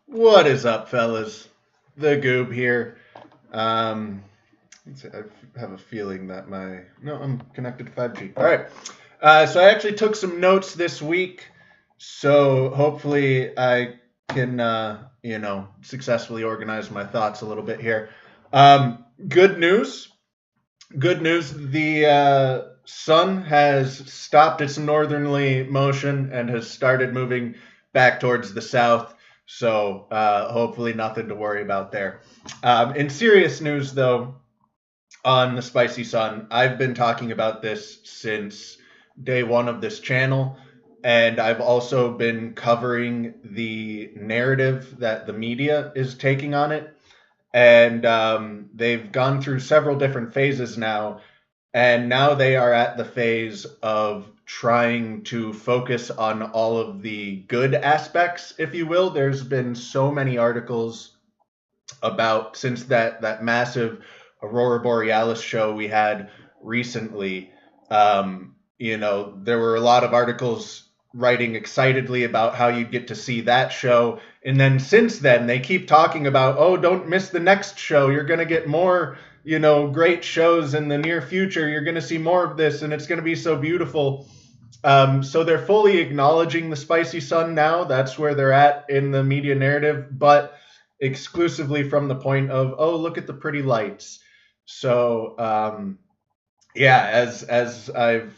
What is up, fellas? The Goob here. Let's see, I have a feeling that I'm connected to 5G. All right. So I actually took some notes this week, so hopefully I can, successfully organize my thoughts a little bit here. Good news. Good news. The sun has stopped its northerly motion and has started moving back towards the south. So hopefully nothing to worry about there. In serious news, though, on the spicy sun, I've been talking about this since day one of this channel. And I've also been covering the narrative that the media is taking on it. And they've gone through several different phases now, and now they are at the phase of trying to focus on all of the good aspects, if you will. There's been so many articles about, since that massive Aurora Borealis show we had recently. There were a lot of articles writing excitedly about how you get to see that show. And then since then, they keep talking about, oh, don't miss the next show. You're going to get more, great shows in the near future. You're going to see more of this, and it's going to be so beautiful. So they're fully acknowledging the spicy sun now. That's where they're at in the media narrative, but exclusively from the point of, oh, look at the pretty lights. So, yeah, as I've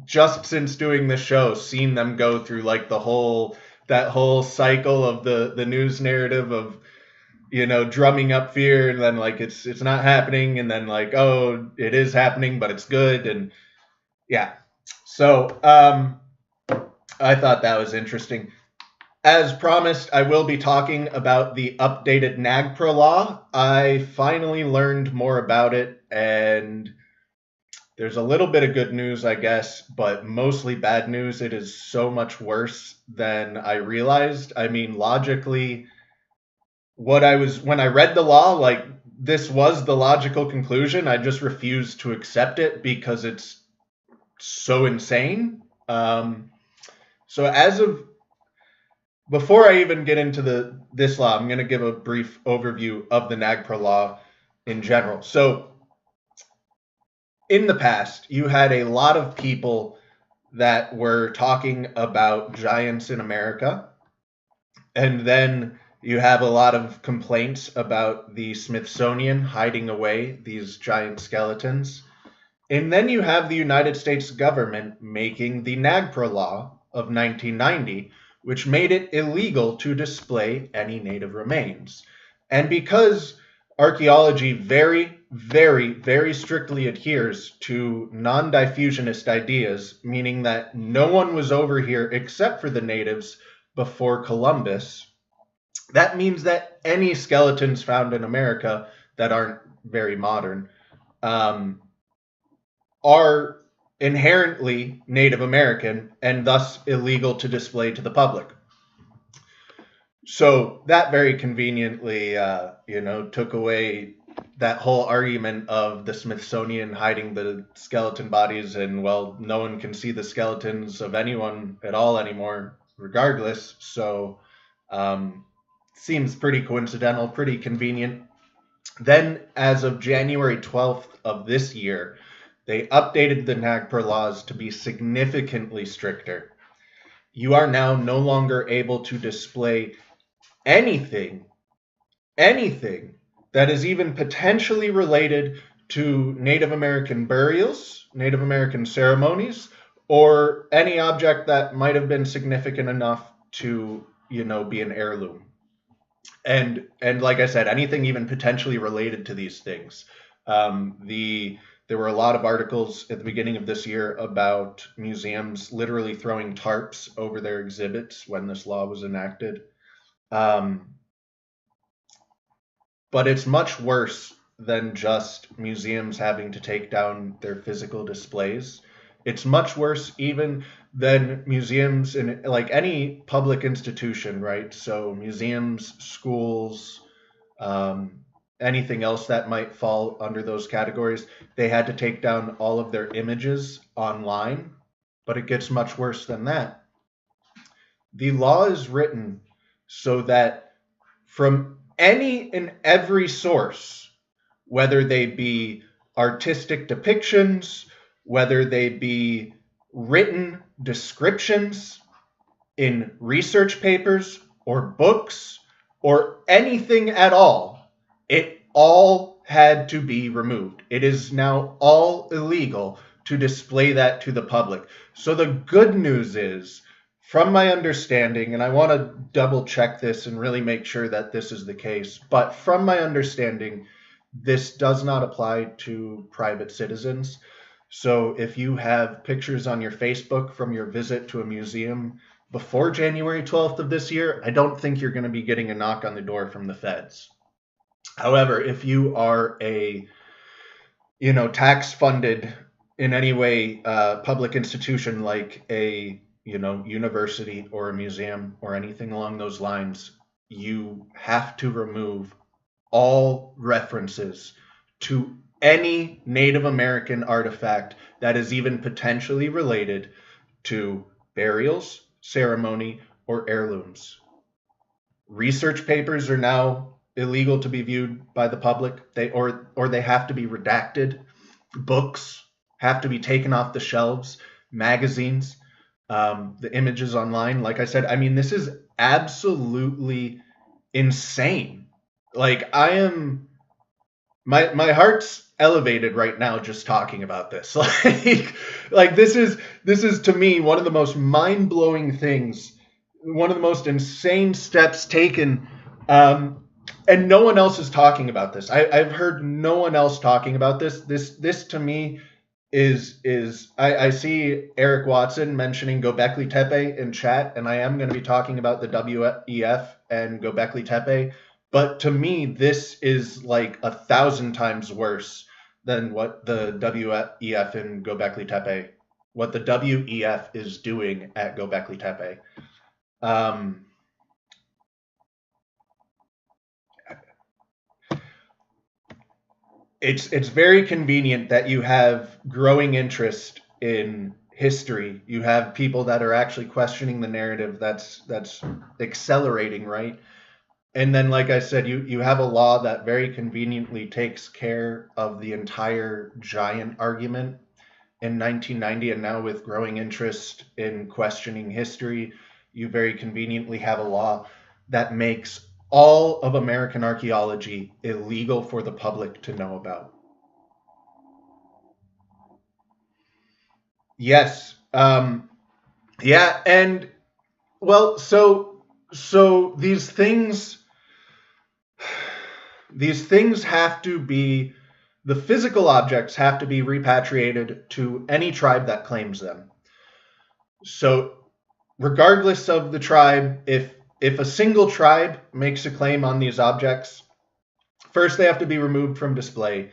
just since doing the show seen them go through like that whole cycle of the news narrative of drumming up fear, and then like it's not happening, and then like, oh, it is happening but it's good. And yeah, so I thought that was interesting. As promised, I will be talking about the updated NAGPRA law. I finally learned more about it, and there's a little bit of good news, I guess, but mostly bad news. It is so much worse than I realized. I mean, logically, when I read the law, like, this was the logical conclusion. I just refused to accept it because it's so insane. So before I even get into this law, I'm going to give a brief overview of the NAGPRA law in general. So in the past, you had a lot of people that were talking about giants in America, and then you have a lot of complaints about the Smithsonian hiding away these giant skeletons. And then you have the United States government making the NAGPRA law of 1990, which made it illegal to display any native remains. And because archaeology very, very, very strictly adheres to non-diffusionist ideas, meaning that no one was over here except for the natives before Columbus, that means that any skeletons found in America that aren't very modern are inherently Native American and thus illegal to display to the public. So that very conveniently, took away that whole argument of the Smithsonian hiding the skeleton bodies, and, well, no one can see the skeletons of anyone at all anymore, regardless. So, seems pretty coincidental, pretty convenient. Then, as of January 12th of this year, they updated the NAGPRA laws to be significantly stricter. You are now no longer able to display anything that is even potentially related to Native American burials, Native American ceremonies, or any object that might have been significant enough to, be an heirloom. And like I said, anything even potentially related to these things. There were a lot of articles at the beginning of this year about museums literally throwing tarps over their exhibits when this law was enacted. But it's much worse than just museums having to take down their physical displays. It's much worse even than museums in like any public institution, right? So museums, schools, anything else that might fall under those categories, they had to take down all of their images online. But it gets much worse than that. The law is written so that from any and every source, whether they be artistic depictions, whether they be written descriptions in research papers or books or anything at all. It all had to be removed. It is now all illegal to display that to the public. So the good news is, from my understanding, and I want to double check this and really make sure that this is the case, but from my understanding, this does not apply to private citizens. So if you have pictures on your Facebook from your visit to a museum before January 12th of this year, I don't think you're going to be getting a knock on the door from the feds. However, if you are a, tax funded in any way public institution like a, university or a museum or anything along those lines, you have to remove all references to any Native American artifact that is even potentially related to burials, ceremony, or heirlooms. Research papers are now illegal to be viewed by the public. They have to be redacted. Books have to be taken off the shelves. Magazines, the images online. Like I said, I mean, this is absolutely insane. Like, I am, my heart's elevated right now just talking about this. Like this is to me one of the most mind-blowing things, one of the most insane steps taken, and no one else is talking about this. I've heard no one else talking about this. This to me is I see Eric Watson mentioning Gobekli Tepe in chat, and I am going to be talking about the WEF and Gobekli Tepe. But to me, this is like 1,000 times worse than what the WEF and Gobekli Tepe, what the WEF is doing at Gobekli Tepe. It's very convenient that you have growing interest in history. You have people that are actually questioning the narrative that's accelerating, right? And then, like I said, you have a law that very conveniently takes care of the entire giant argument in 1990. And now with growing interest in questioning history, you very conveniently have a law that makes all of American archaeology illegal for the public to know about. Yes. Yeah. And well, so these things have to be, the physical objects have to be repatriated to any tribe that claims them. So regardless of the tribe, if a single tribe makes a claim on these objects, first they have to be removed from display.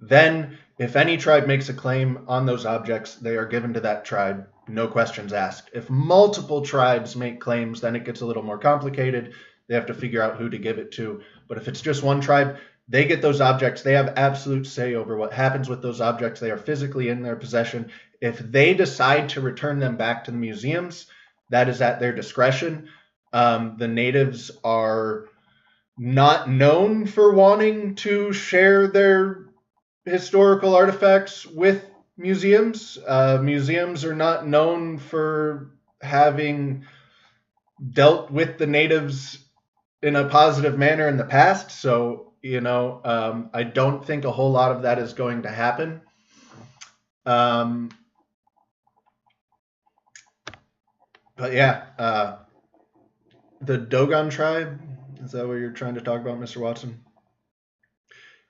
Then, if any tribe makes a claim on those objects, they are given to that tribe, no questions asked. If multiple tribes make claims, then it gets a little more complicated. They have to figure out who to give it to. But if it's just one tribe, they get those objects. They have absolute say over what happens with those objects. They are physically in their possession. If they decide to return them back to the museums, that is at their discretion. The natives are not known for wanting to share their historical artifacts with museums. Museums are not known for having dealt with the natives in a positive manner in the past. So, I don't think a whole lot of that is going to happen. But yeah, the Dogon tribe, is that what you're trying to talk about, Mr. Watson?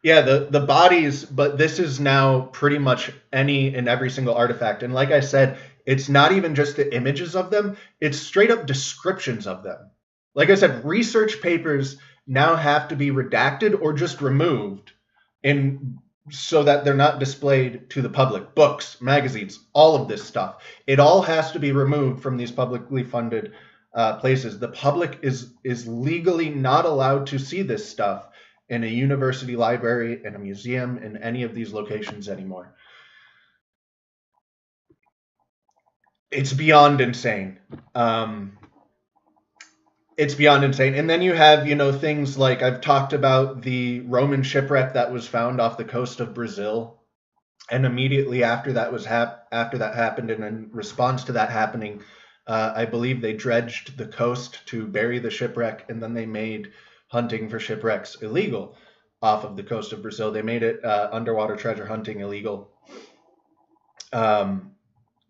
Yeah, the bodies, but this is now pretty much any and every single artifact. And like I said, it's not even just the images of them, it's straight up descriptions of them. Like I said, research papers now have to be redacted or just removed so that they're not displayed to the public. Books, magazines, all of this stuff. It all has to be removed from these publicly funded places. The public is legally not allowed to see this stuff in a university library, in a museum, in any of these locations anymore. It's beyond insane. It's beyond insane. And then you have, things like I've talked about the Roman shipwreck that was found off the coast of Brazil. And immediately after that after that happened, and in response to that happening, I believe they dredged the coast to bury the shipwreck, and then they made hunting for shipwrecks illegal off of the coast of Brazil. They made it underwater treasure hunting illegal. Um,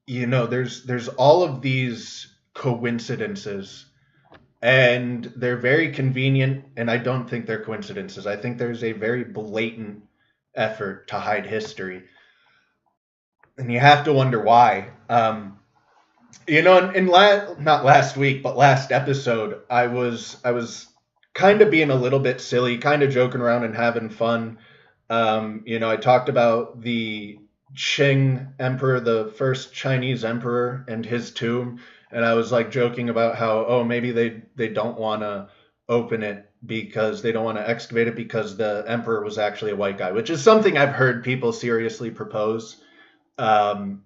there's all of these coincidences, and they're very convenient, and I don't think they're coincidences. I think there's a very blatant effort to hide history, and you have to wonder why. Not last week, but last episode, I was kind of being a little bit silly, kind of joking around and having fun. I talked about the Xing emperor, the first Chinese emperor, and his tomb, and I was like joking about how, oh, maybe they don't want to open it because they don't want to excavate it because the emperor was actually a white guy, which is something I've heard people seriously propose. And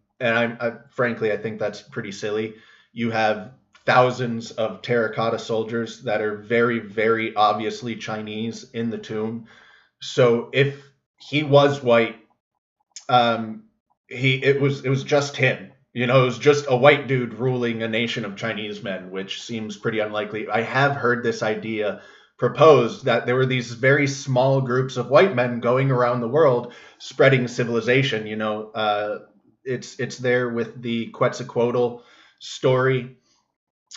frankly, I think that's pretty silly. You have thousands of terracotta soldiers that are very, very obviously Chinese in the tomb. So if he was white, it was just him. It was just a white dude ruling a nation of Chinese men, which seems pretty unlikely. I have heard this idea proposed that there were these very small groups of white men going around the world spreading civilization. It's there with the Quetzalcoatl story.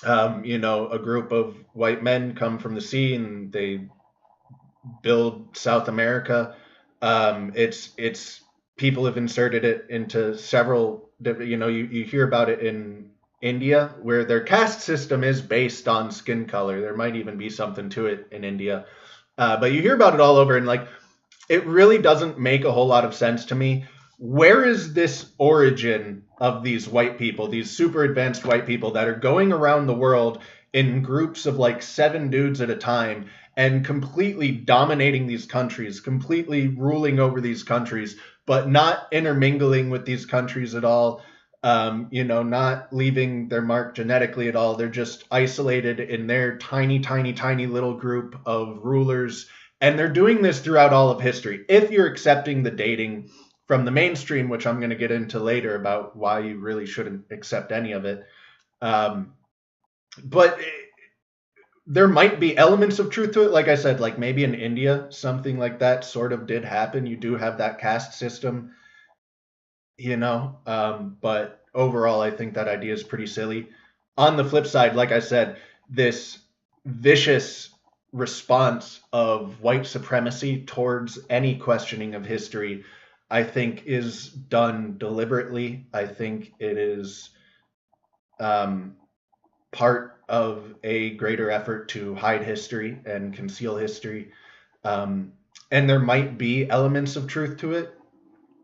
A group of white men come from the sea and they build South America. It's people have inserted it into several. You hear about it in India, where their caste system is based on skin color. There might even be something to it in India, but you hear about it all over, and like, it really doesn't make a whole lot of sense to me. Where is this origin of these white people, these super advanced white people that are going around the world in groups of like 7 dudes at a time and completely dominating these countries, completely ruling over these countries, but not intermingling with these countries at all, not leaving their mark genetically at all. They're just isolated in their tiny, tiny, tiny little group of rulers. And they're doing this throughout all of history. If you're accepting the dating from the mainstream, which I'm going to get into later about why you really shouldn't accept any of it. But there might be elements of truth to it. Like I said, like maybe in India, something like that sort of did happen. You do have that caste system, but overall, I think that idea is pretty silly. On the flip side, like I said, this vicious response of white supremacy towards any questioning of history, I think, is done deliberately. I think it is part of a greater effort to hide history and conceal history. And there might be elements of truth to it.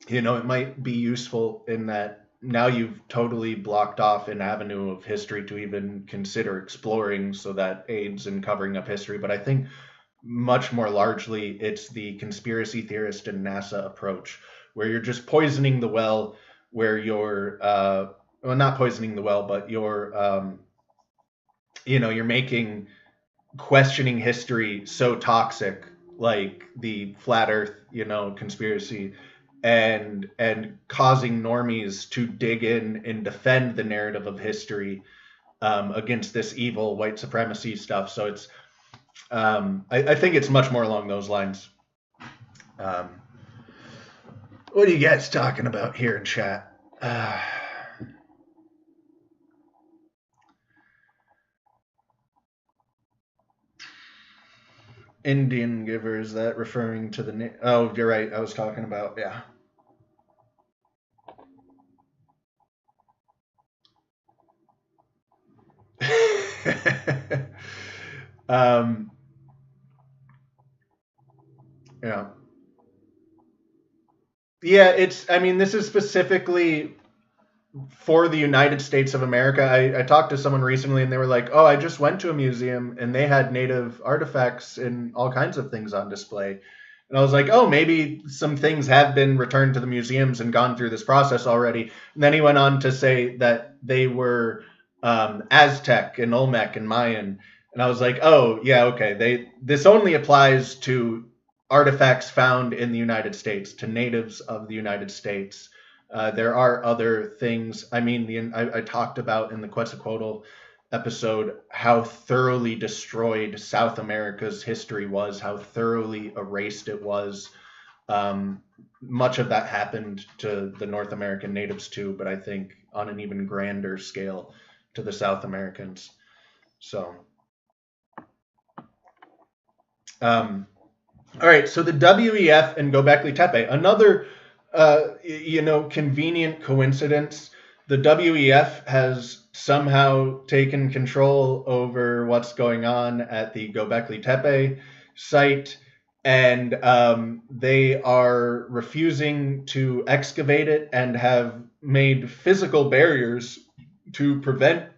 It might be useful in that now you've totally blocked off an avenue of history to even consider exploring, so that aids in covering up history. But I think much more largely it's the conspiracy theorist and NASA approach, where you're just poisoning the well, where you're not poisoning the well, but you're you're making questioning history so toxic, like the flat earth conspiracy, and causing normies to dig in and defend the narrative of history against this evil white supremacy stuff. So it's I think it's much more along those lines. What are you guys talking about here in chat? Indian giver, is that referring to the oh, you're right, I was talking about, yeah. Yeah. Yeah, this is specifically for the United States of America. I talked to someone recently and they were like, oh, I just went to a museum and they had native artifacts and all kinds of things on display. And I was like, oh, maybe some things have been returned to the museums and gone through this process already. And then he went on to say that they were Aztec and Olmec and Mayan. And I was like, oh, yeah, okay. This only applies to artifacts found in the United States, to natives of the United States. There are other things. I mean, I talked about in the Quetzalcoatl episode how thoroughly destroyed South America's history was, how thoroughly erased it was. Much of that happened to the North American natives too, but I think on an even grander scale to the South Americans. So, all right. So the WEF and Gobekli Tepe, another, convenient coincidence. The WEF has somehow taken control over what's going on at the Gobekli Tepe site, and they are refusing to excavate it and have made physical barriers to prevent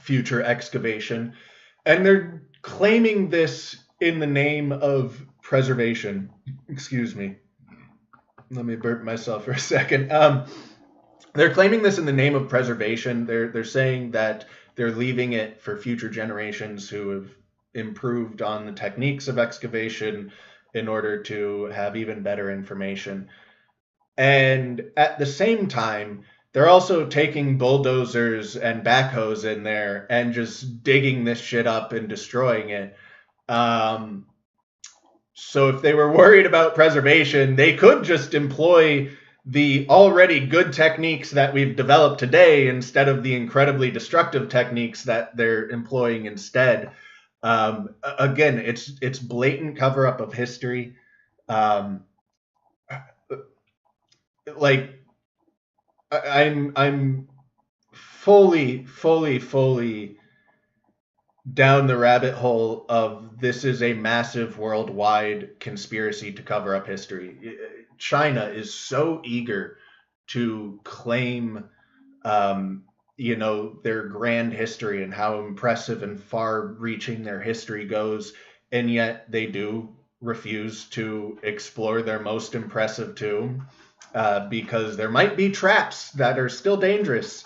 future excavation. And they're claiming this in the name of preservation. Excuse me. Let me burp myself for a second. They're claiming this in the name of preservation. They're saying that they're leaving it for future generations who have improved on the techniques of excavation in order to have even better information. And at the same time, they're also taking bulldozers and backhoes in there and just digging this shit up and destroying it. So if they were worried about preservation, they could just employ the already good techniques that we've developed today instead of the incredibly destructive techniques that they're employing instead. Again, it's blatant cover up of history. Like I'm fully down the rabbit hole of this is a massive worldwide conspiracy to cover up history. China is so eager to claim, their grand history and how impressive and far-reaching their history goes, and yet they do refuse to explore their most impressive tomb because there might be traps that are still dangerous.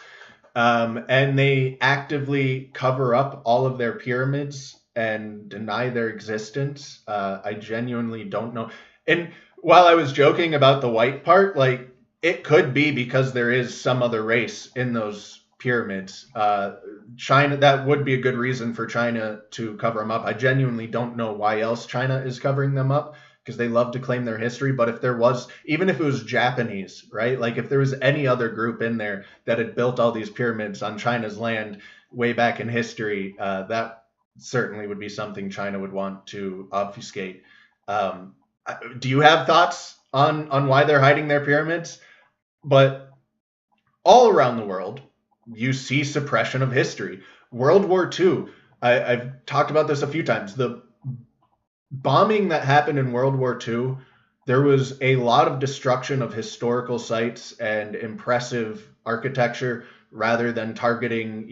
And they actively cover up all of their pyramids and deny their existence. I genuinely don't know. And while I was joking about the white part, like, it could be because there is some other race in those pyramids. China, that would be a good reason for China to cover them up. I genuinely don't know why else China is covering them up, because they love to claim their history. But if there was, even if it was Japanese, right? Like if there was any other group in there that had built all these pyramids on China's land way back in history, that certainly would be something China would want to obfuscate. Do you have thoughts on why they're hiding their pyramids? But all around the world, you see suppression of history. World War II, I've talked about this a few times. The bombing that happened in World War II, there was a lot of destruction of historical sites and impressive architecture rather than targeting,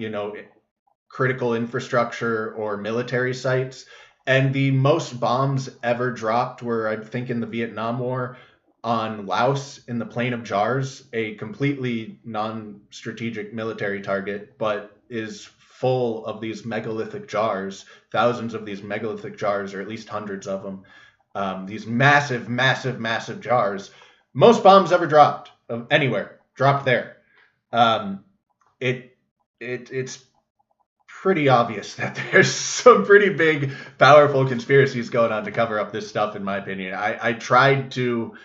critical infrastructure or military sites. And the most bombs ever dropped were, I think, in the Vietnam War on Laos in the Plain of Jars, a completely non-strategic military target, but is full of these megalithic jars, thousands of these megalithic jars, or at least hundreds of them. These massive jars. Most bombs ever dropped of anywhere dropped there. It's pretty obvious that there's some pretty big, powerful conspiracies going on to cover up this stuff, in my opinion. I tried to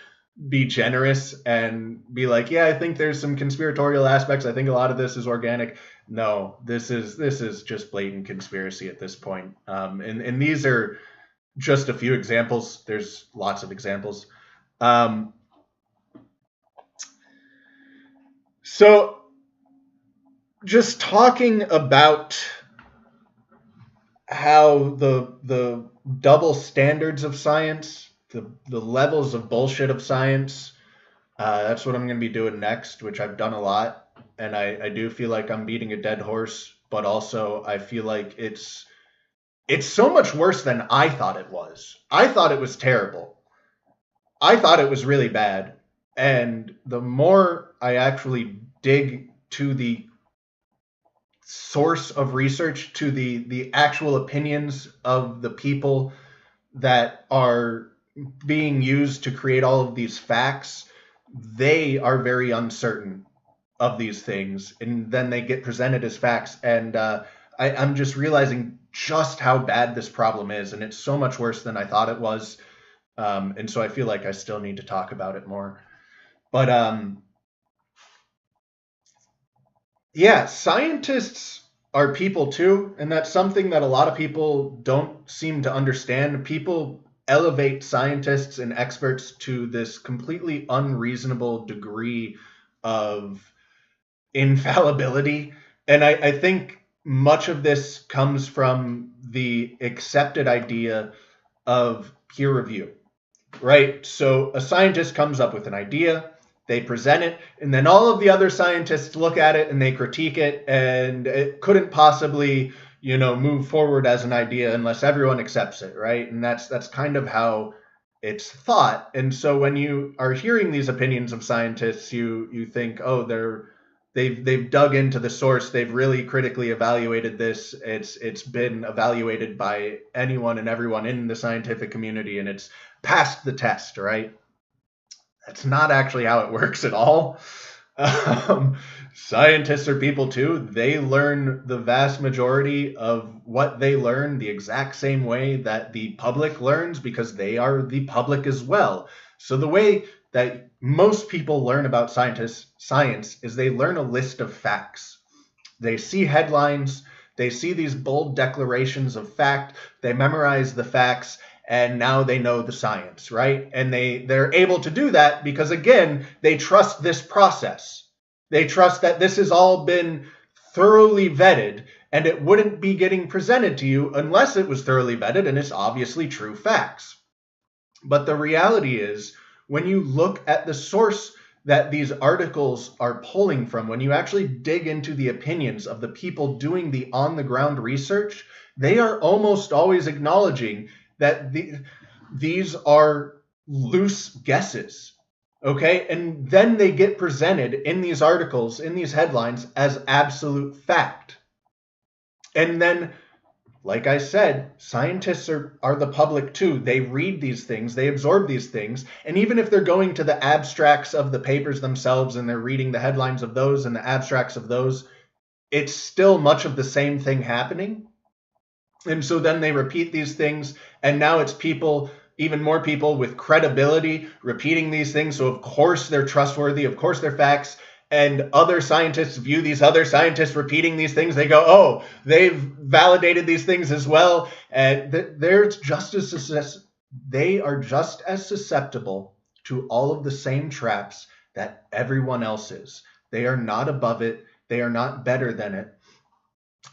be generous and be like, yeah, I think there's some conspiratorial aspects. I think a lot of this is organic. No, this is just blatant conspiracy at this point. And these are just a few examples. There's lots of examples. So just talking about how the double standards of science, the levels of bullshit of science, that's what I'm going to be doing next, which I've done a lot. And I do feel like I'm beating a dead horse, but also I feel like it's so much worse than I thought it was. I thought it was terrible. I thought it was really bad. And the more I actually dig to the source of research to the actual opinions of the people that are being used to create all of these facts, they are very uncertain of these things, and then they get presented as facts. And I'm just realizing just how bad this problem is, and it's so much worse than I thought it was. And so I feel like I still need to talk about it more. But yeah, scientists are people too, and that's something that a lot of people don't seem to understand. People elevate scientists and experts to this completely unreasonable degree of infallibility. And I think much of this comes from the accepted idea of peer review, right? So a scientist comes up with an idea, they present it, and then all of the other scientists look at it and they critique it, and it couldn't possibly, move forward as an idea unless everyone accepts it, right? And that's kind of how it's thought. And so when you are hearing these opinions of scientists, you think, oh, they've dug into the source, they've really critically evaluated this, it's been evaluated by anyone and everyone in the scientific community, and it's passed the test, right? That's not actually how it works at all. Scientists are people too. They learn the vast majority of what they learn the exact same way that the public learns, because they are the public as well. So the way that most people learn about science is they learn a list of facts. They see headlines, they see these bold declarations of fact, they memorize the facts, and now they know the science, right? And they're able to do that because, again, they trust this process. They trust that this has all been thoroughly vetted, and it wouldn't be getting presented to you unless it was thoroughly vetted and it's obviously true facts. But the reality is, when you look at the source that these articles are pulling from, when you actually dig into the opinions of the people doing the on-the-ground research, they are almost always acknowledging that these are loose guesses, okay? And then they get presented in these articles, in these headlines, as absolute fact. And then, like I said, scientists are the public too. They read these things, they absorb these things, and even if they're going to the abstracts of the papers themselves and they're reading the headlines of those and the abstracts of those, it's still much of the same thing happening. And so then they repeat these things, and now it's people, even more people with credibility, repeating these things. So of course they're trustworthy, of course they're facts, and other scientists view these other scientists repeating these things. They go, oh, they've validated these things as well. And they are just as susceptible to all of the same traps that everyone else is. They are not above it. They are not better than it.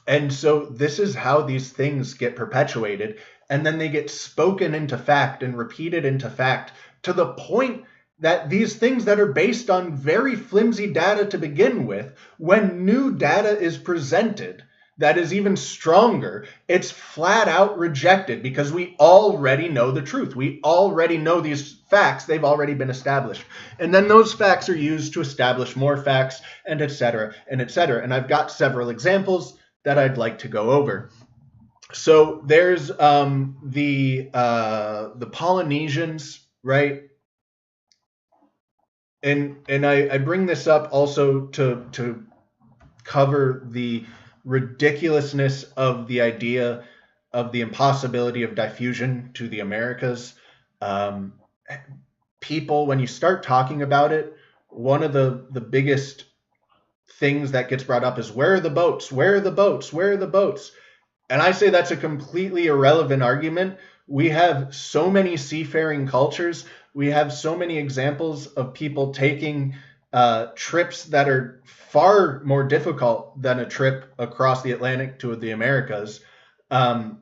And so this is how these things get perpetuated, and then they get spoken into fact and repeated into fact, to the point that these things that are based on very flimsy data to begin with, when new data is presented that is even stronger, it's flat out rejected because we already know the truth. We already know these facts. They've already been established. And then those facts are used to establish more facts, and et cetera, and et cetera. And I've got several examples that I'd like to go over. So there's the Polynesians, right? And I bring this up also to cover the ridiculousness of the idea of the impossibility of diffusion to the Americas. People, when you start talking about it, one of the biggest things that gets brought up is, where are the boats? Where are the boats? Where are the boats? And I say that's a completely irrelevant argument. We have so many seafaring cultures. We have so many examples of people taking trips that are far more difficult than a trip across the Atlantic to the Americas. You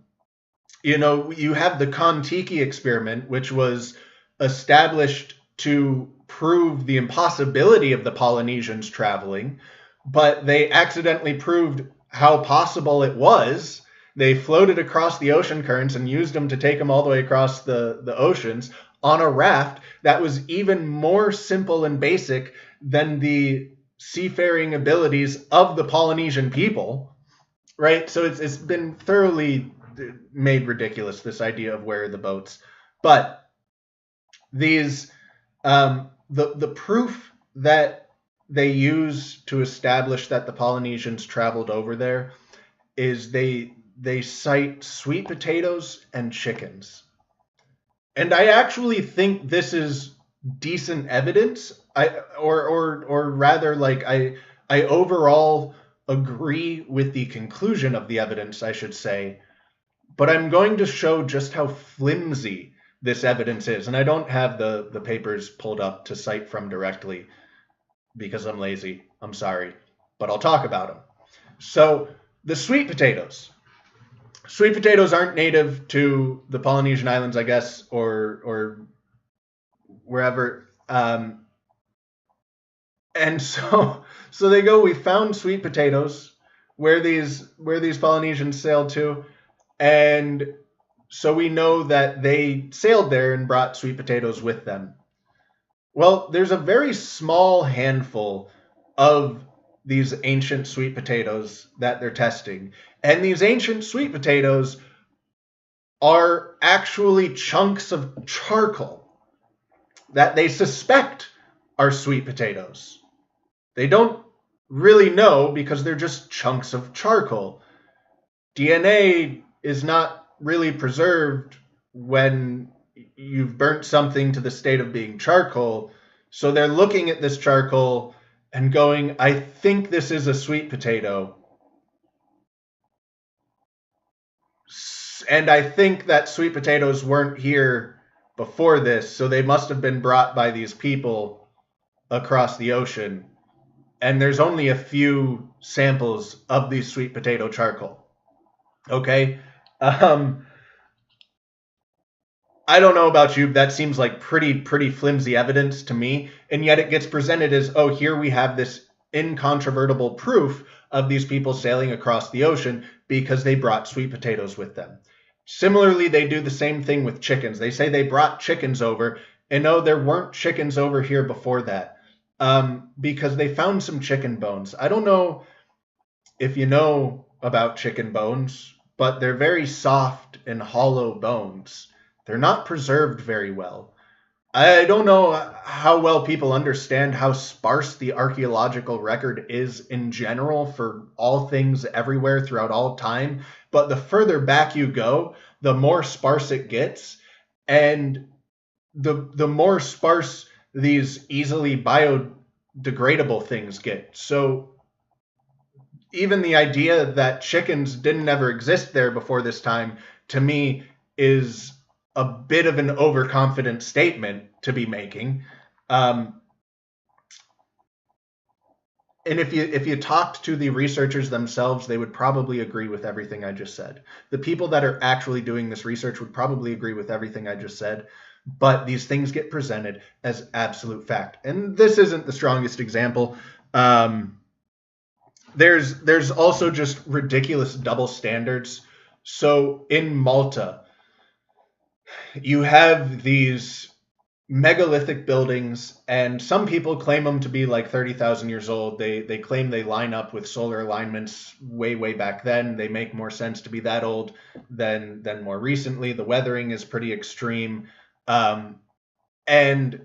have the Kon-Tiki experiment, which was established to prove the impossibility of the Polynesians traveling, but they accidentally proved how possible it was. They floated across the ocean currents and used them to take them all the way across the oceans on a raft that was even more simple and basic than the seafaring abilities of the Polynesian people. right? So it's been thoroughly made ridiculous, this idea of where are the boats. But these the proof that they use to establish that the Polynesians traveled over there is they cite sweet potatoes and chickens. And I actually think this is decent evidence. Or rather, like I overall agree with the conclusion of the evidence, I should say. But I'm going to show just how flimsy this evidence is. And I don't have the papers pulled up to cite from directly because I'm lazy. I'm sorry. But I'll talk about them. So the sweet potatoes. Sweet potatoes aren't native to the Polynesian Islands, I guess, or wherever. And so they go, we found sweet potatoes where these Polynesians sailed to. And so we know that they sailed there and brought sweet potatoes with them. Well, there's a very small handful of these ancient sweet potatoes that they're testing. And these ancient sweet potatoes are actually chunks of charcoal that they suspect are sweet potatoes. They don't really know because they're just chunks of charcoal. DNA is not really preserved when you've burnt something to the state of being charcoal. So they're looking at this charcoal and going, I think this is a sweet potato. And I think that sweet potatoes weren't here before this, so they must have been brought by these people across the ocean. And there's only a few samples of these sweet potato charcoal. Okay? I don't know about you, but that seems like pretty flimsy evidence to me. And yet it gets presented as, oh, here we have this incontrovertible proof of these people sailing across the ocean because they brought sweet potatoes with them. Similarly, they do the same thing with chickens. They say they brought chickens over, and no, there weren't chickens over here before that, because they found some chicken bones. I don't know if you know about chicken bones, but they're very soft and hollow bones. They're not preserved very well. I don't know how well people understand how sparse the archaeological record is in general for all things everywhere throughout all time. But the further back you go, the more sparse it gets. And the more sparse these easily biodegradable things get. So even the idea that chickens didn't ever exist there before this time, to me, is a bit of an overconfident statement to be making. And if you talked to the researchers themselves, they would probably agree with everything I just said. The people that are actually doing this research would probably agree with everything I just said, but these things get presented as absolute fact. And this isn't the strongest example. There's also just ridiculous double standards. So in Malta, you have these megalithic buildings, and some people claim them to be like 30,000 years old. They claim they line up with solar alignments way back then. They make more sense to be that old than more recently. The weathering is pretty extreme. And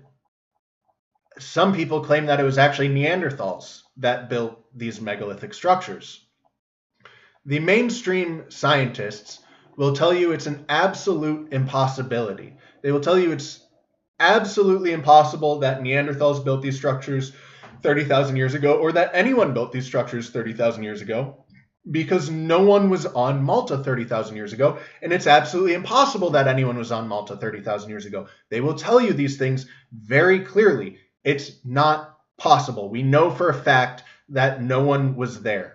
some people claim that it was actually Neanderthals that built these megalithic structures. The mainstream scientists will tell you it's an absolute impossibility. They will tell you it's absolutely impossible that Neanderthals built these structures 30,000 years ago, or that anyone built these structures 30,000 years ago, because no one was on Malta 30,000 years ago, and it's absolutely impossible that anyone was on Malta 30,000 years ago. They will tell you these things very clearly. It's not possible. We know for a fact that no one was there.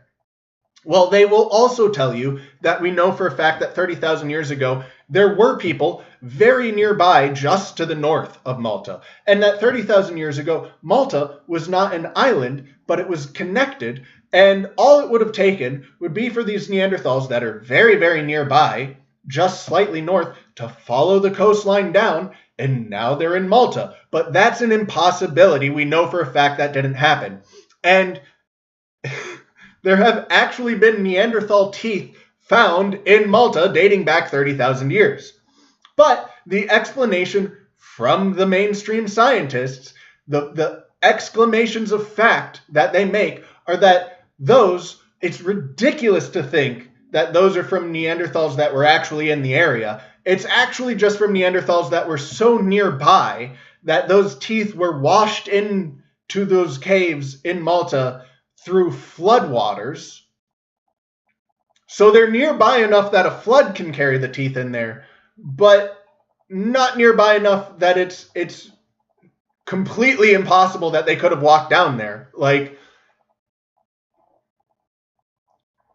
Well, they will also tell you that we know for a fact that 30,000 years ago, there were people very nearby just to the north of Malta. And that 30,000 years ago, Malta was not an island, but it was connected. And all it would have taken would be for these Neanderthals that are very nearby, just slightly north, to follow the coastline down, and now they're in Malta. But that's an impossibility. We know for a fact that didn't happen. And There have actually been Neanderthal teeth found in Malta dating back 30,000 years. But the explanation from the mainstream scientists, the exclamations of fact that they make are that it's ridiculous to think that those are from Neanderthals that were actually in the area. It's actually just from Neanderthals that were so nearby that those teeth were washed into those caves in Malta through floodwaters. So they're nearby enough that a flood can carry the teeth in there, but not nearby enough that it's completely impossible that they could have walked down there. Like,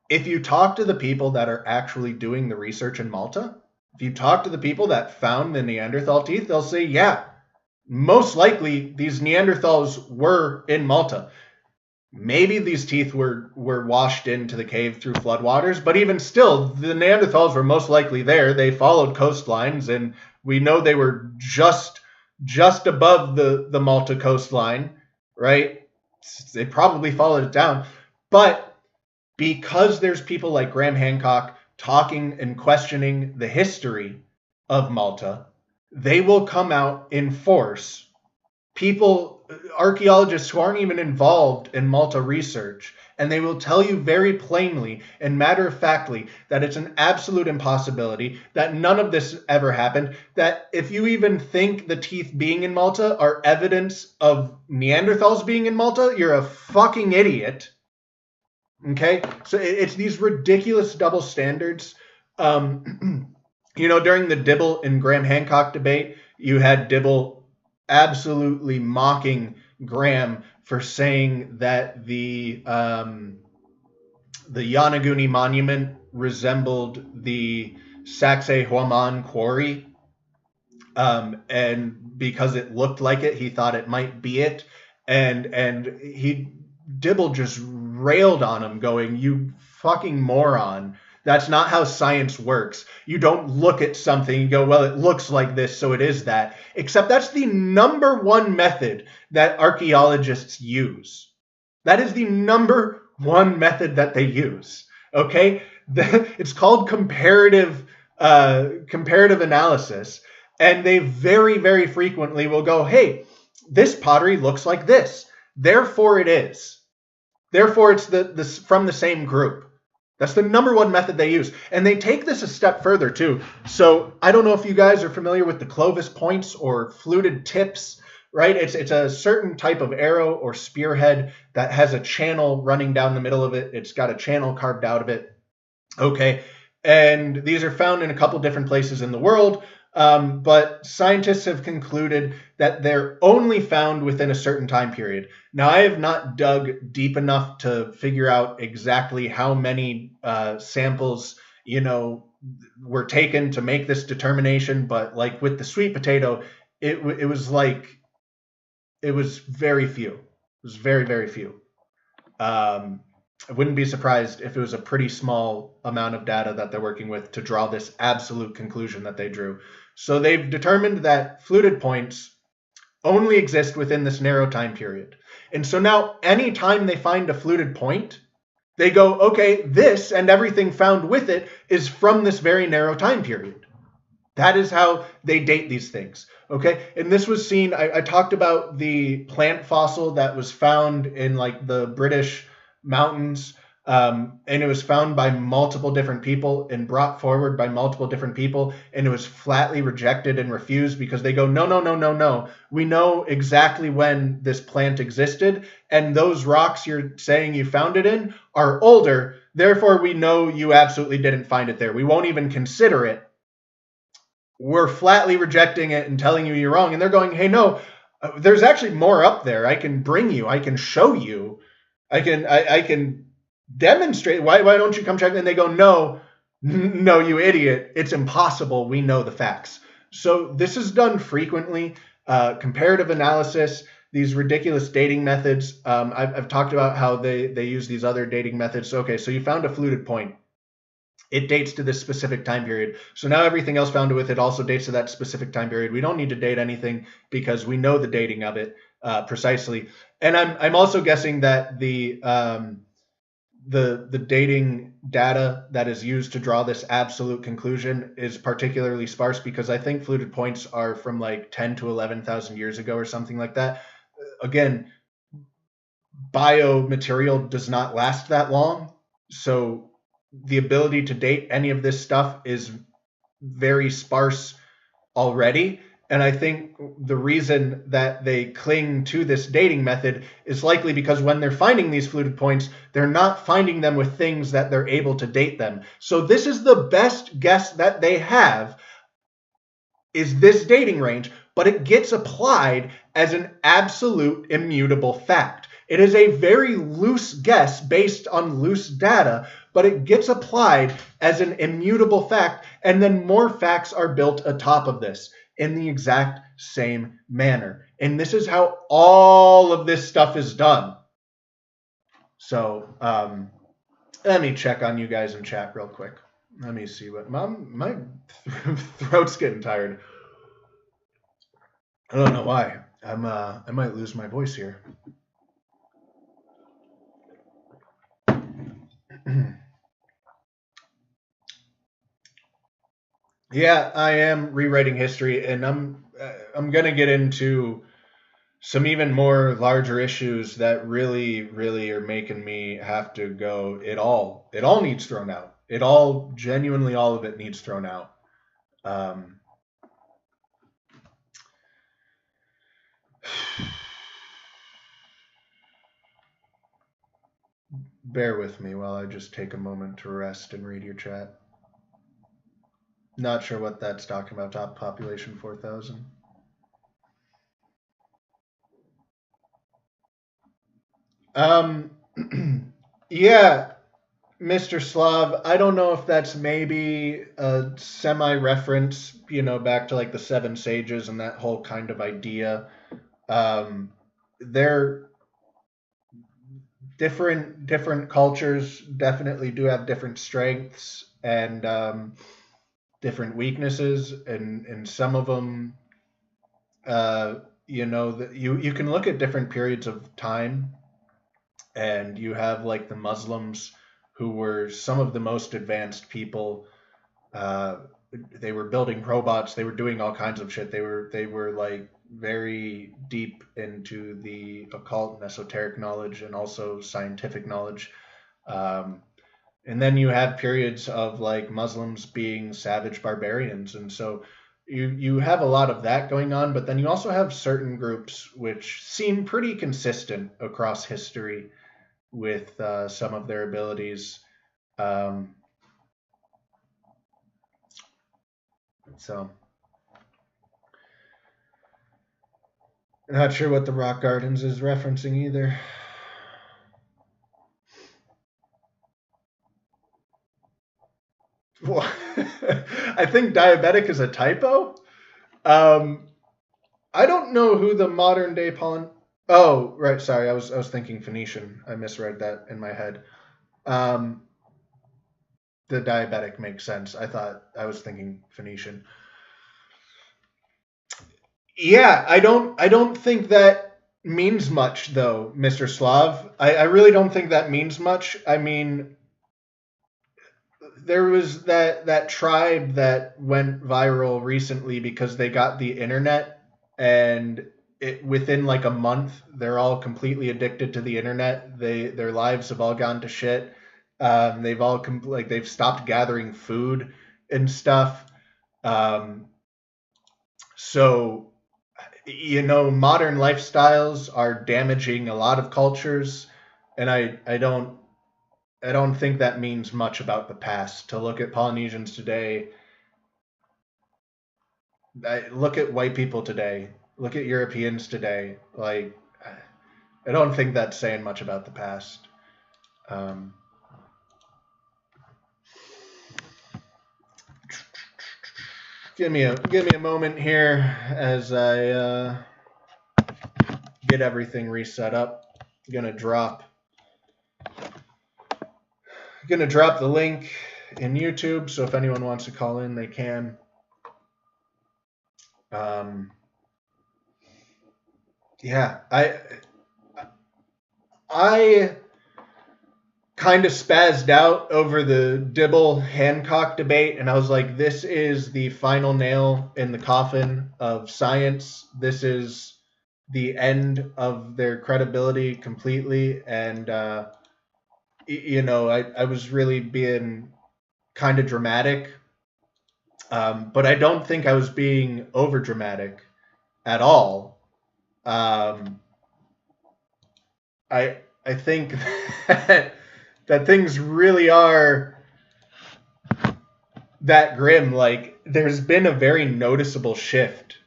if you talk to the people that are actually doing the research in Malta, if you talk to the people that found the Neanderthal teeth, they'll say, yeah, most likely these Neanderthals were in Malta. Maybe these teeth were washed into the cave through floodwaters, but even still, the Neanderthals were most likely there. They followed coastlines, and we know they were just above the Malta coastline, right? They probably followed it down. But because there's people like Graham Hancock talking and questioning the history of Malta, they will come out in force. People, archaeologists who aren't even involved in Malta research, and they will tell you very plainly and matter-of-factly that it's an absolute impossibility, that none of this ever happened, that if you even think the teeth being in Malta are evidence of Neanderthals being in Malta, you're a fucking idiot. Okay? So it's these ridiculous double standards. During the Dibble and Graham Hancock debate, you had Dibble absolutely mocking Graham for saying that the Yonaguni monument resembled the Saxe-Huaman quarry, and because it looked like it, he thought it might be it, and Dibble just railed on him, going, "You fucking moron. That's not how science works. You don't look at something and go, well, it looks like this, so it is that." Except that's the number one method that archaeologists use. That is the number one method that they use. Okay? It's called comparative analysis. And they very, very frequently will go, hey, this pottery looks like this. Therefore it is. Therefore it's from the same group. That's the number one method they use. And they take this a step further, too. So I don't know if you guys are familiar with the Clovis points or fluted tips, right? It's a certain type of arrow or spearhead that has a channel running down the middle of it. It's got a channel carved out of it. Okay. And these are found in a couple different places in the world. But scientists have concluded that they're only found within a certain time period. Now, I have not dug deep enough to figure out exactly how many samples, were taken to make this determination. But like with the sweet potato, it was very few. It was very, very few. I wouldn't be surprised if it was a pretty small amount of data that they're working with to draw this absolute conclusion that they drew. So they've determined that fluted points only exist within this narrow time period. And so now anytime they find a fluted point, they go, okay, this and everything found with it is from this very narrow time period. That is how they date these things. Okay. And this was seen, I talked about the plant fossil that was found in like the British mountains. And it was found by multiple different people and brought forward by multiple different people. And it was flatly rejected and refused because they go, no. We know exactly when this plant existed. And those rocks you're saying you found it in are older. Therefore, we know you absolutely didn't find it there. We won't even consider it. We're flatly rejecting it and telling you you're wrong. And they're going, hey, no, there's actually more up there. I can bring you. I can show you. I can demonstrate. Why don't you come check? And they go, no, you idiot. It's impossible. We know the facts. So this is done frequently. Comparative analysis, these ridiculous dating methods. I've talked about how they use these other dating methods. Okay, so you found a fluted point. It dates to this specific time period. So now everything else found with it also dates to that specific time period. We don't need to date anything because we know the dating of it precisely. And I'm also guessing that the the dating data that is used to draw this absolute conclusion is particularly sparse, because I think fluted points are from like 10 to 11,000 years ago or something like that. Again, biomaterial does not last that long, so the ability to date any of this stuff is very sparse already. And I think the reason that they cling to this dating method is likely because when they're finding these fluted points, they're not finding them with things that they're able to date them. So this is the best guess that they have, is this dating range, but it gets applied as an absolute immutable fact. It is a very loose guess based on loose data, but it gets applied as an immutable fact, and then more facts are built atop of this in the exact same manner. And this is how all of this stuff is done. So let me check on you guys in chat real quick. Let me see what my throat's getting tired. I don't know why. I might lose my voice here. Yeah, I am rewriting history, and I'm gonna get into some even more larger issues that really are making me have to go. It all needs thrown out. It all, genuinely, all of it needs thrown out. Bear with me while I just take a moment to rest and read your chat. Not sure what that's talking about. Top population 4,000. Yeah, Mr. Slav, I don't know if that's maybe a semi-reference, back to like the Seven Sages and that whole kind of idea. They're different cultures definitely do have different strengths and different weaknesses, and some of them, you can look at different periods of time, and you have like the Muslims, who were some of the most advanced people. They were building robots. They were doing all kinds of shit. They were like very deep into the occult and esoteric knowledge, and also scientific knowledge. And then you have periods of like Muslims being savage barbarians, and so you have a lot of that going on. But then you also have certain groups which seem pretty consistent across history with some of their abilities. So, not sure what the Rock Gardens is referencing either. Well, I think diabetic is a typo. I don't know who the modern day Oh, right. Sorry, I was thinking Phoenician. I misread that in my head. The diabetic makes sense. I was thinking Phoenician. Yeah, I don't think that means much though, Mr. Slav. I really don't think that means much. I mean, there was that tribe that went viral recently because they got the internet, and within like a month they're all completely addicted to the internet. Their lives have all gone to shit. They've stopped gathering food and stuff. So modern lifestyles are damaging a lot of cultures, and I don't think that means much about the past. To look at Polynesians today, look at white people today, look at Europeans today. Like, I don't think that's saying much about the past. Give me a moment here as I get everything reset up. I'm gonna drop the link in YouTube, so if anyone wants to call in, they can. Yeah, I kind of spazzed out over the Dibble-Hancock debate, and I was like, this is the final nail in the coffin of science. This is the end of their credibility completely, and I was really being kind of dramatic, but I don't think I was being over dramatic at all. I think that things really are that grim. Like, there's been a very noticeable shift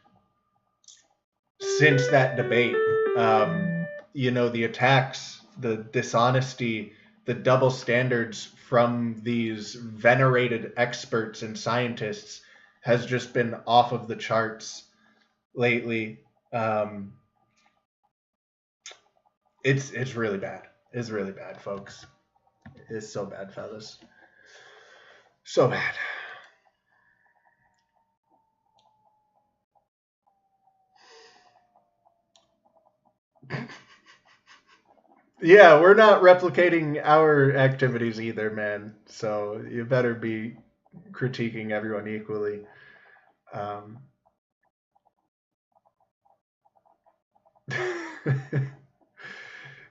since that debate. The attacks, the dishonesty, the double standards from these venerated experts and scientists has just been off of the charts lately. It's really bad. It's really bad, folks. It's so bad, fellas. So bad. Yeah, we're not replicating our activities either, man. So you better be critiquing everyone equally.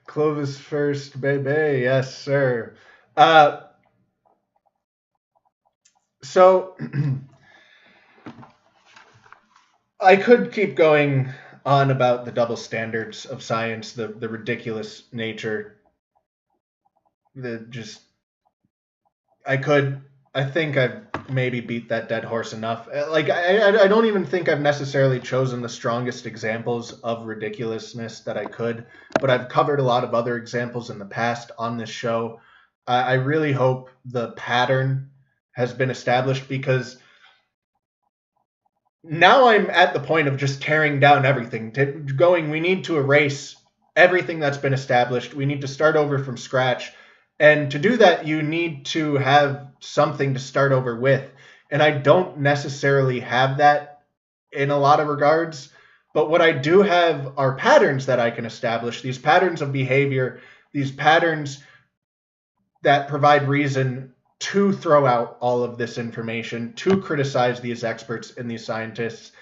Clovis first, baby. Yes, sir. So I could keep going on about the double standards of science, the ridiculous nature. I think I've maybe beat that dead horse enough. Like, I don't even think I've necessarily chosen the strongest examples of ridiculousness that I could, but I've covered a lot of other examples in the past on this show. I really hope the pattern has been established, because now I'm at the point of just tearing down everything, we need to erase everything that's been established. We need to start over from scratch. And to do that, you need to have something to start over with. And I don't necessarily have that in a lot of regards. But what I do have are patterns that I can establish, these patterns of behavior, these patterns that provide reason to throw out all of this information, to criticize these experts and these scientists.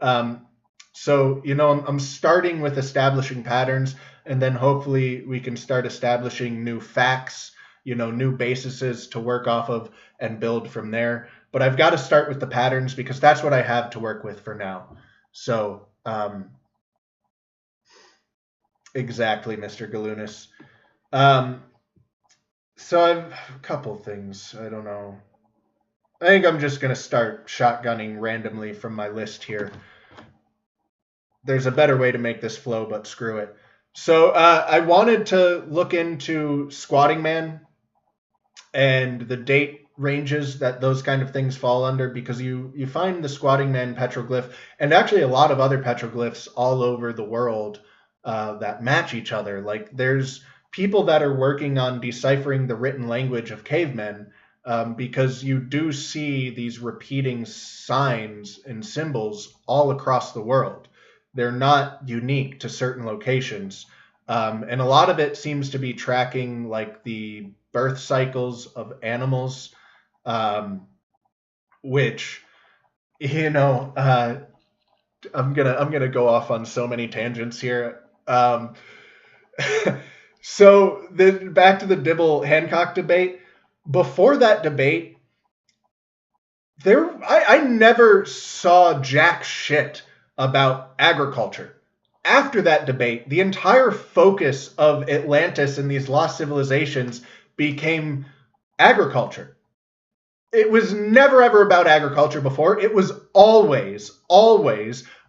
So, I'm starting with establishing patterns, and then hopefully we can start establishing new facts, new bases to work off of and build from there. But I've got to start with the patterns, because that's what I have to work with for now. So, exactly, Mr. Galunas. So I've a couple things. I don't know. I think I'm just going to start shotgunning randomly from my list here. There's a better way to make this flow, but screw it. So I wanted to look into Squatting Man and the date ranges that those kind of things fall under, because you find the Squatting Man petroglyph and actually a lot of other petroglyphs all over the world that match each other. Like, there's people that are working on deciphering the written language of cavemen, because you do see these repeating signs and symbols all across the world. They're not unique to certain locations. And a lot of it seems to be tracking like the birth cycles of animals, which, I'm gonna go off on so many tangents here. So back to the Dibble-Hancock debate. Before that debate, I never saw jack shit about agriculture. After that debate, the entire focus of Atlantis and these lost civilizations became agriculture. It was never ever about agriculture before. It was always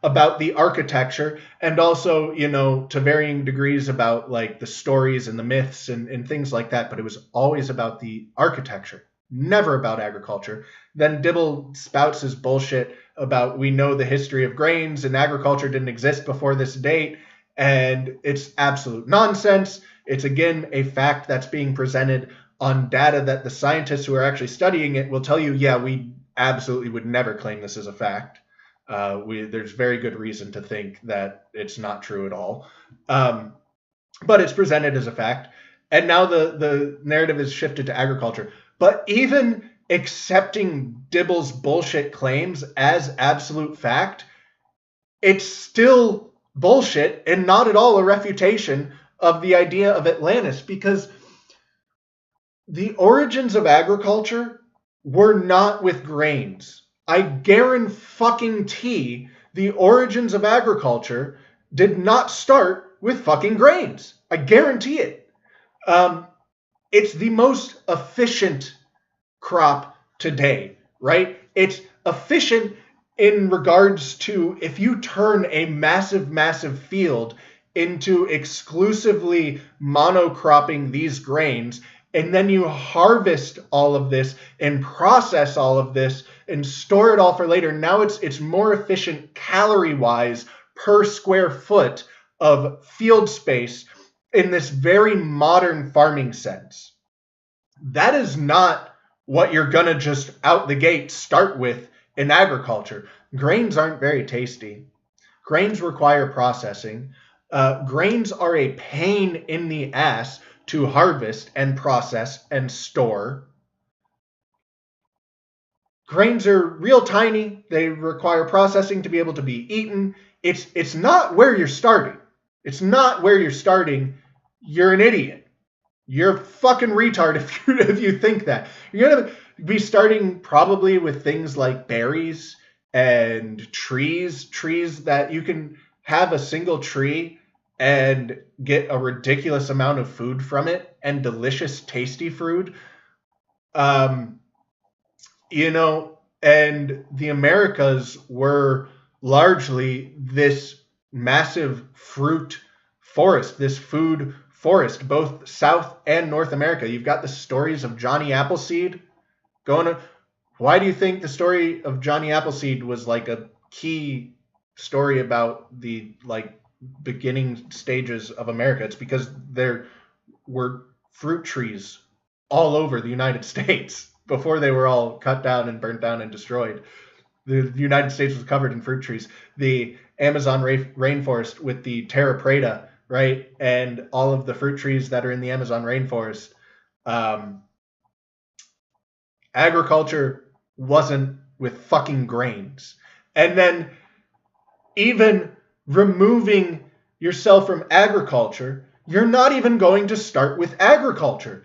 about the architecture, and also, to varying degrees about like the stories and the myths and things like that. But it was always about the architecture, never about agriculture. Then Dibble spouts his bullshit about we know the history of grains and agriculture didn't exist before this date. And it's absolute nonsense. It's, again, a fact that's being presented on data that the scientists who are actually studying it will tell you, yeah, we absolutely would never claim this as a fact. There's very good reason to think that it's not true at all. But it's presented as a fact. And now the narrative is shifted to agriculture. But even accepting Dibble's bullshit claims as absolute fact, it's still bullshit and not at all a refutation of the idea of Atlantis, because the origins of agriculture were not with grains. I guarantee the origins of agriculture did not start with fucking grains. I guarantee it. It's the most efficient crop today, right? It's efficient in regards to if you turn a massive field into exclusively monocropping these grains, and then you harvest all of this and process all of this and store it all for later. Now it's more efficient calorie-wise per square foot of field space in this very modern farming sense. That is not what you're going to just out the gate start with in agriculture. Grains aren't very tasty. Grains require processing. Grains are a pain in the ass to harvest and process and store. Grains are real tiny. They require processing to be able to be eaten. It's not where you're starting. It's not where you're starting. You're an idiot. You're a fucking retard if you think that. You're going to be starting probably with things like berries and trees that you can have a single tree and get a ridiculous amount of food from it, and delicious, tasty food. And the Americas were largely this massive fruit forest, this food forest, both South and North America. You've got the stories of Johnny Appleseed going on. Why do you think the story of Johnny Appleseed was like a key story about the beginning stages of America? It's because there were fruit trees all over the United States before they were all cut down and burnt down and destroyed. The United States was covered in fruit trees. The Amazon rainforest with the Terra Preta, right? And all of the fruit trees that are in the Amazon rainforest. Agriculture wasn't with fucking grains. And then even removing yourself from agriculture, you're not even going to start with agriculture.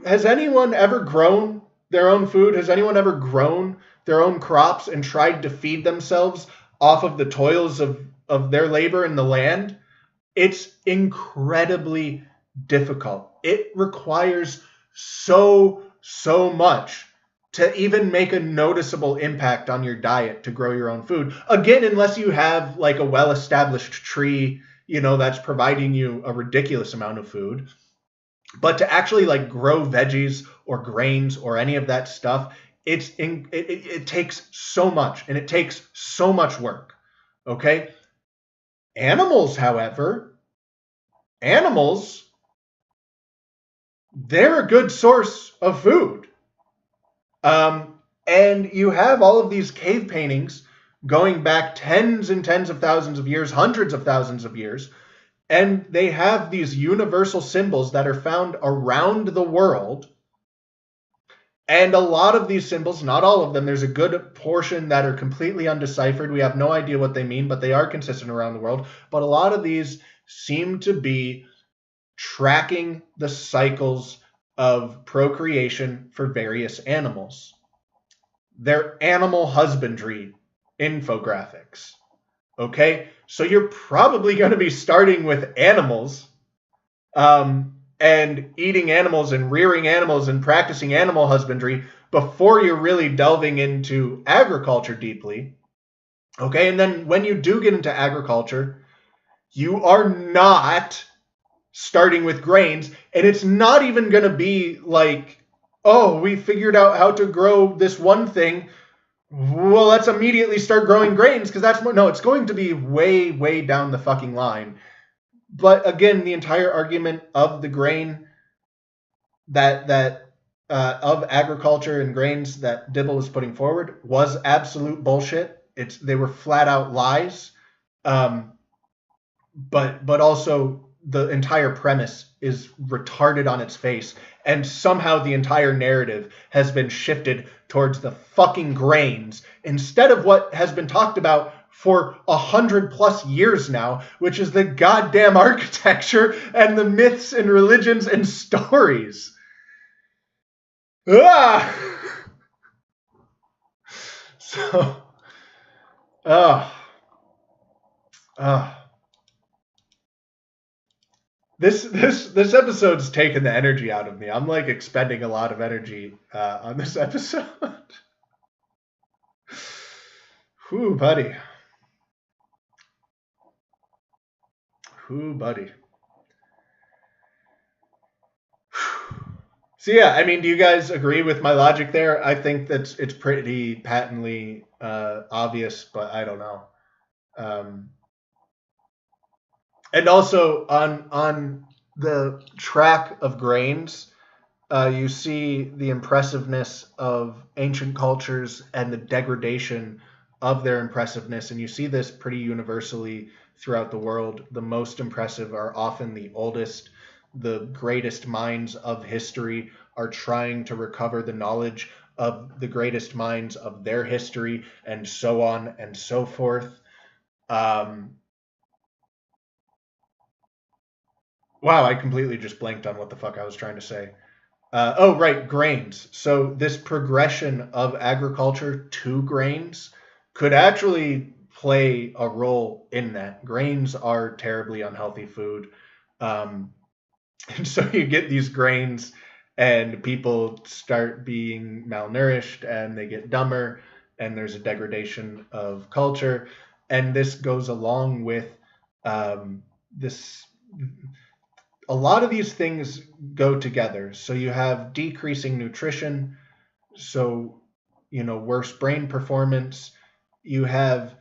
Has anyone ever grown their own food? Has anyone ever grown their own crops and tried to feed themselves off of the toils of their labor in the land? It's incredibly difficult. It requires so much to even make a noticeable impact on your diet to grow your own food. Again, unless you have like a well-established tree, that's providing you a ridiculous amount of food. But to actually grow veggies or grains or any of that stuff, it takes so much, and it takes so much work. Okay? Animals, however, they're a good source of food. And you have all of these cave paintings going back tens and tens of thousands of years, hundreds of thousands of years, and they have these universal symbols that are found around the world. And a lot of these symbols, not all of them, there's a good portion that are completely undeciphered. We have no idea what they mean, but they are consistent around the world. But a lot of these seem to be tracking the cycles of procreation for various animals. They're animal husbandry infographics. Okay? So you're probably going to be starting with animals, and eating animals and rearing animals and practicing animal husbandry before you're really delving into agriculture deeply. Okay? And then when you do get into agriculture, you are not starting with grains, and it's not even going to be like, oh, we figured out how to grow this one thing, well, let's immediately start growing grains, because that's more. No, it's going to be way down the fucking line. But again, the entire argument of the grain of agriculture and grains that Dibble was putting forward was absolute bullshit. They were flat out lies. But also the entire premise is retarded on its face, and somehow the entire narrative has been shifted towards the fucking grains instead of what has been talked about for 100+ years now, which is the goddamn architecture and the myths and religions and stories. Ah! So, this episode's taken the energy out of me. I'm like expending a lot of energy on this episode. Whew, buddy. So yeah, I mean, do you guys agree with my logic there? I think that it's pretty patently obvious, but I don't know. And also on the track of grains, you see the impressiveness of ancient cultures and the degradation of their impressiveness, and you see this pretty universally throughout the world. The most impressive are often the oldest. The greatest minds of history are trying to recover the knowledge of the greatest minds of their history, and so on and so forth. Wow, I completely just blanked on what the fuck I was trying to say. Right, grains. So this progression of agriculture to grains could actually play a role in that. Grains are terribly unhealthy food. And so you get these grains and people start being malnourished and they get dumber and there's a degradation of culture. And this goes along with this. A lot of these things go together. So you have decreasing nutrition, so worse brain performance. You have,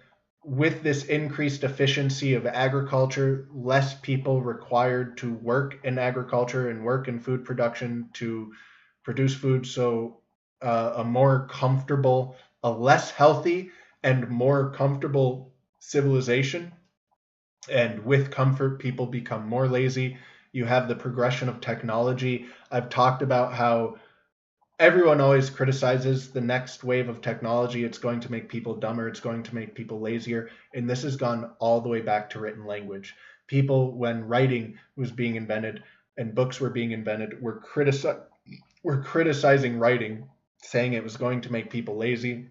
with this increased efficiency of agriculture, less people required to work in agriculture and work in food production to produce food. So a more comfortable, a less healthy and more comfortable civilization. And with comfort, people become more lazy. You have the progression of technology. I've talked about how everyone always criticizes the next wave of technology. It's going to make people dumber. It's going to make people lazier. And this has gone all the way back to written language. People, when writing was being invented and books were being invented, were criticizing writing, saying it was going to make people lazy.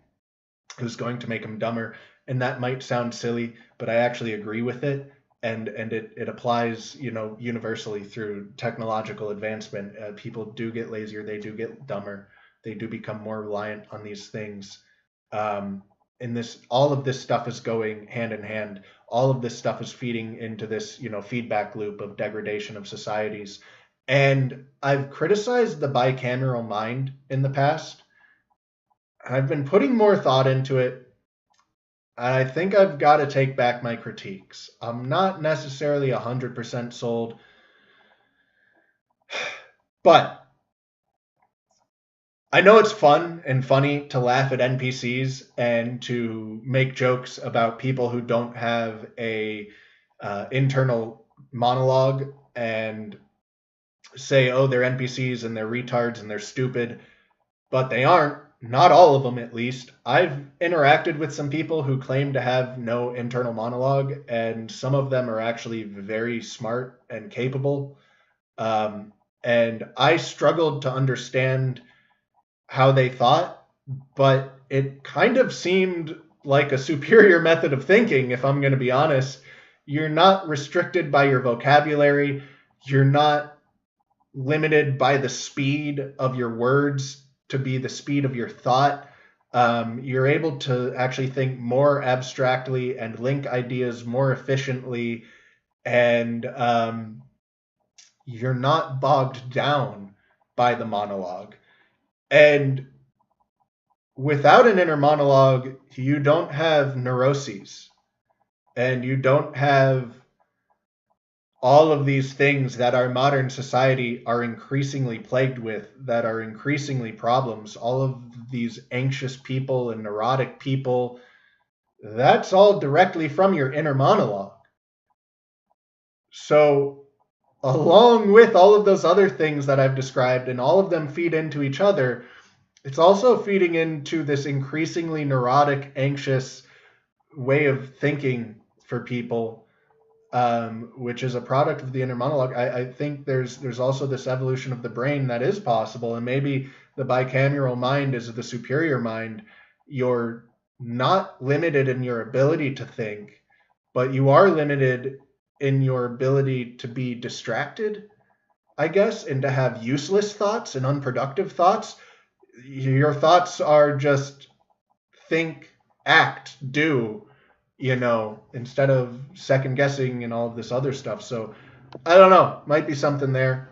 It was going to make them dumber. And that might sound silly, but I actually agree with it. And it applies, universally through technological advancement. People do get lazier, they do get dumber, they do become more reliant on these things. And all of this stuff is going hand in hand. All of this stuff is feeding into this, feedback loop of degradation of societies. And I've criticized the bicameral mind in the past. I've been putting more thought into it. I think I've got to take back my critiques. I'm not necessarily 100% sold, but I know it's fun and funny to laugh at NPCs and to make jokes about people who don't have a internal monologue and say, oh, they're NPCs and they're retards and they're stupid, but they aren't. Not all of them, at least. I've interacted with some people who claim to have no internal monologue, and some of them are actually very smart and capable. And I struggled to understand how they thought, but it kind of seemed like a superior method of thinking, if I'm going to be honest. You're not restricted by your vocabulary. You're not limited by the speed of your words to be the speed of your thought. You're able to actually think more abstractly and link ideas more efficiently, and you're not bogged down by the monologue. And without an inner monologue, you don't have neuroses, and you don't have all of these things that our modern society are increasingly plagued with, that are increasingly problems, all of these anxious people and neurotic people, that's all directly from your inner monologue. So along with all of those other things that I've described, and all of them feed into each other, it's also feeding into this increasingly neurotic, anxious way of thinking for people, which is a product of the inner monologue. I think there's also this evolution of the brain that is possible, and maybe the bicameral mind is the superior mind. You're not limited in your ability to think, but you are limited in your ability to be distracted, I guess, and to have useless thoughts and unproductive thoughts. Your thoughts are just think, act, do, instead of second guessing and all of this other stuff. So I don't know, might be something there.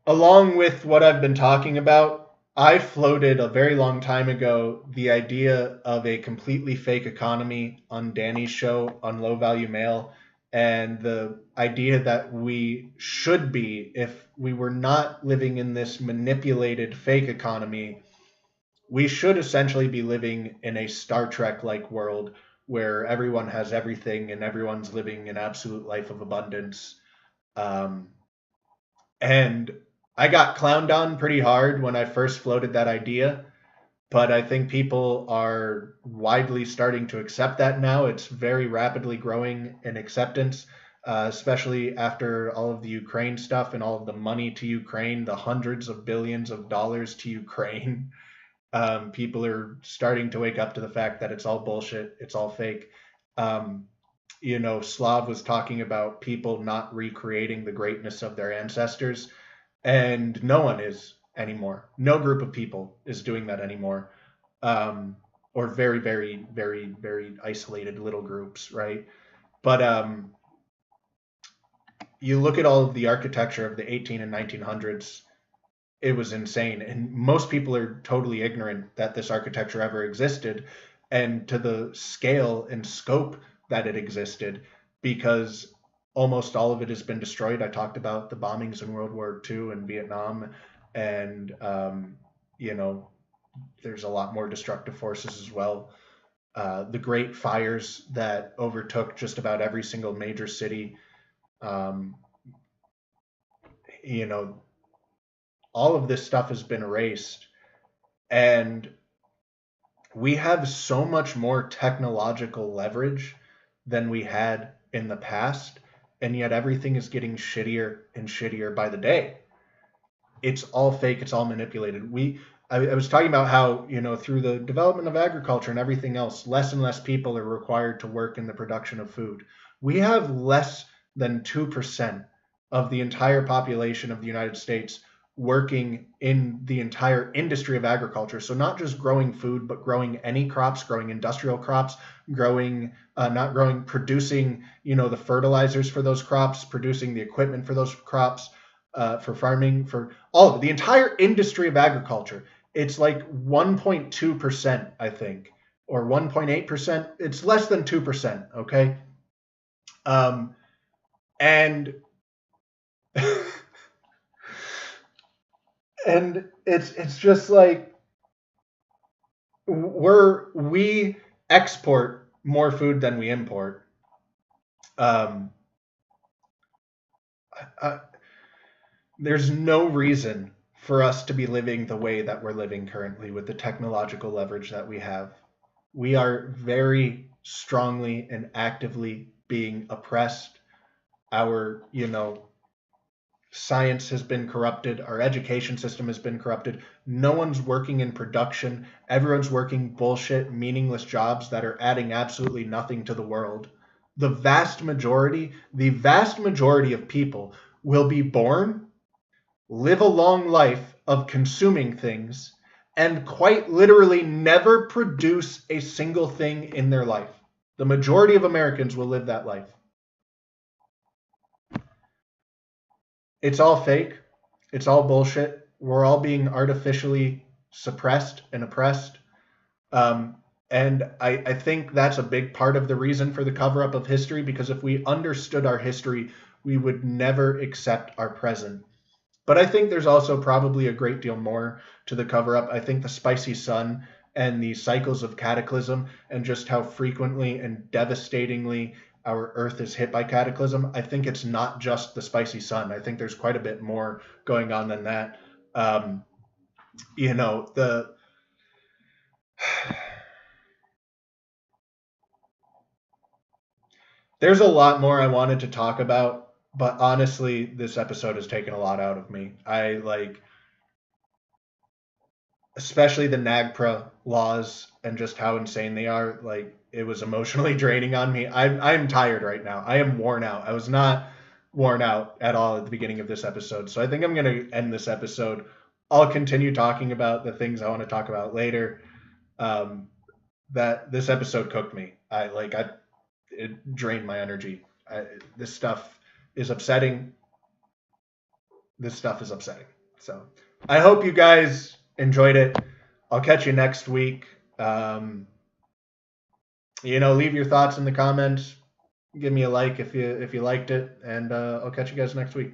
Along with what I've been talking about, I floated a very long time ago the idea of a completely fake economy on Danny's show on Low Value Mail, and the idea that we should be, if we were not living in this manipulated fake economy, we should essentially be living in a Star Trek-like world where everyone has everything and everyone's living an absolute life of abundance. And I got clowned on pretty hard when I first floated that idea, but I think people are widely starting to accept that now. It's very rapidly growing in acceptance, especially after all of the Ukraine stuff and all of the money to Ukraine, the hundreds of billions of dollars to Ukraine. People are starting to wake up to the fact that it's all bullshit, it's all fake. Slav was talking about people not recreating the greatness of their ancestors, and no one is anymore. No group of people is doing that anymore, or very, very, very, very isolated little groups, right? But you look at all of the architecture of the 18 and 1900s, it was insane. And most people are totally ignorant that this architecture ever existed and to the scale and scope that it existed, because almost all of it has been destroyed. I talked about the bombings in World War II and Vietnam, and, there's a lot more destructive forces as well. The great fires that overtook just about every single major city, all of this stuff has been erased, and we have so much more technological leverage than we had in the past, and yet everything is getting shittier and shittier by the day. It's all fake, it's all manipulated. I was talking about how, through the development of agriculture and everything else, less and less people are required to work in the production of food. We have less than 2% of the entire population of the United States working in the entire industry of agriculture. So not just growing food, but growing any crops, growing industrial crops, producing, the fertilizers for those crops, producing the equipment for those crops, for farming, for all of it. The entire industry of agriculture. It's like 1.2%, I think, or 1.8%. It's less than 2%, okay? And and it's just like we export more food than we import. There's no reason for us to be living the way that we're living currently with the technological leverage that we have. We are very strongly and actively being oppressed. Our, science has been corrupted. Our education system has been corrupted. No one's working in production. Everyone's working bullshit, meaningless jobs that are adding absolutely nothing to the world. The vast majority of people will be born, live a long life of consuming things, and quite literally never produce a single thing in their life. The majority of Americans will live that life. It's all fake. It's all bullshit. We're all being artificially suppressed and oppressed. And I think that's a big part of the reason for the cover-up of history, because if we understood our history, we would never accept our present. But I think there's also probably a great deal more to the cover-up. I think the Spicy Sun and the cycles of cataclysm and just how frequently and devastatingly our Earth is hit by cataclysm, I think it's not just the spicy sun. I think there's quite a bit more going on than that. You know, there's a lot more I wanted to talk about, but honestly, this episode has taken a lot out of me. I like, especially the NAGPRA laws and just how insane they are. Like, it was emotionally draining on me. I'm tired right now. I am worn out. I was not worn out at all at the beginning of this episode. So I think I'm going to end this episode. I'll continue talking about the things I want to talk about later. That this episode cooked me. It drained my energy. This stuff is upsetting. This stuff is upsetting. So I hope you guys enjoyed it. I'll catch you next week. Leave your thoughts in the comments. Give me a like if you liked it, and I'll catch you guys next week.